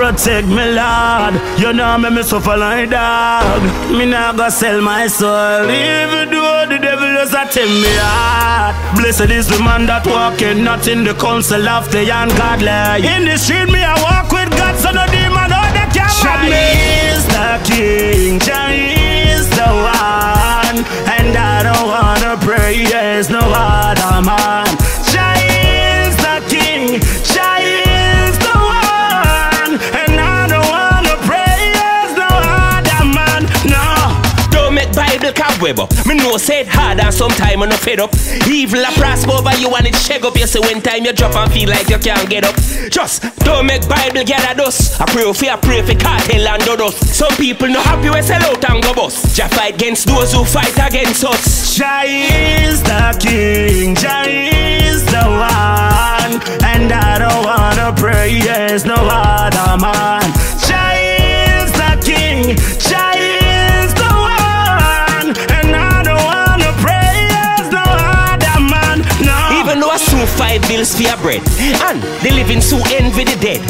protect me, Lord. You know me suffer like dog. Me nah go sell my soul, even though the devil is a tell me heart. Blessed is the man that walketh not in the counsel of the ungodly. In the street me I walk with God, so no demon or they can mad me. Jah is the King, Jah is the one, and I don't wanna praise no other man. Jah is the King, Jah is the one, and I don't wanna praise no other man. No. Don't make Bible cobweb up. Me know say it hard and sometime I'm not fed up. Evil a prosper over you and it shake up. You say when time you drop and feel like you can't get up. Just don't make Bible gather dust. I pray for cartel and do dust. Some people no happy we sell out and go bust. Jah fight against those who fight against us. Jah is the King, Jah is the one, and I don't wanna praise no other man. Jah is the King, Jah is the one, and I don't wanna praise no other man. No. Even though I soon 5 bills for your bread, and the living so envy the dead,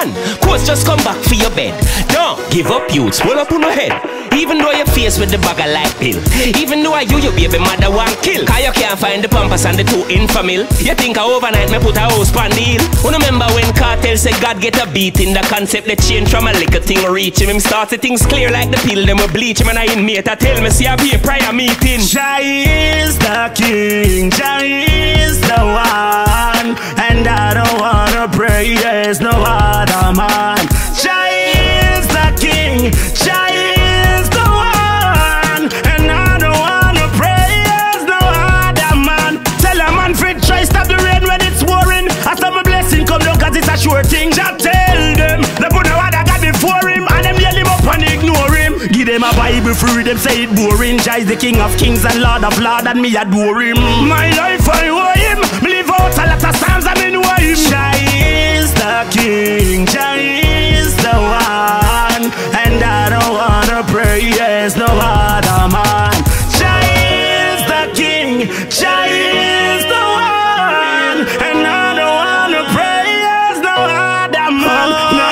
and quotes just come back for your bed. Don't give up, youths, hold up on your head. Even though you're faced with the bag of light pill, even though you baby mother want kill, cause you can't find the pampers and the 2 infamil. You think overnight me put a house pan deal. You remember when cartel said God get a beat in the concept they change from a little thing reach him. Him start the things clear like the pill, them will bleach him and I inmate I tell me see I be a prior meeting. Jah is the King, Jah is the one, and I don't wanna praise no other man. Jah is the King, Jah is the one, and I don't wanna praise no other man. Tell a man for try stop the rain when it's pouring. After my blessing come down cause it's a sure thing. Jah tell them they put no other God before him, and them yell him up and ignore him. Give them a Bible free, them say it boring. Jah is the King of kings and Lord of lords, and me adore him. My life I owe him, me live out a lot of times I mean know him. Jah is the King, Jah is the one, and I don't wanna praise no other man. Jah is the King, Jah is the one, and I don't wanna praise no other man. No.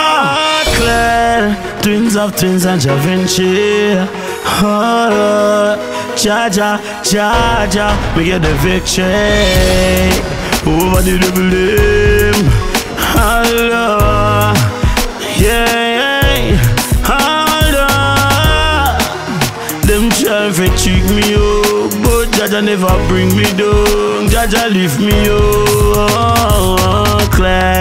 Claire, twins of twins and Jah Vinci. Jah, we get the victory over the devil. Allah, yeah, Allah. Them try to trick me up, but Jah never bring me down. Jah lift me up, clear.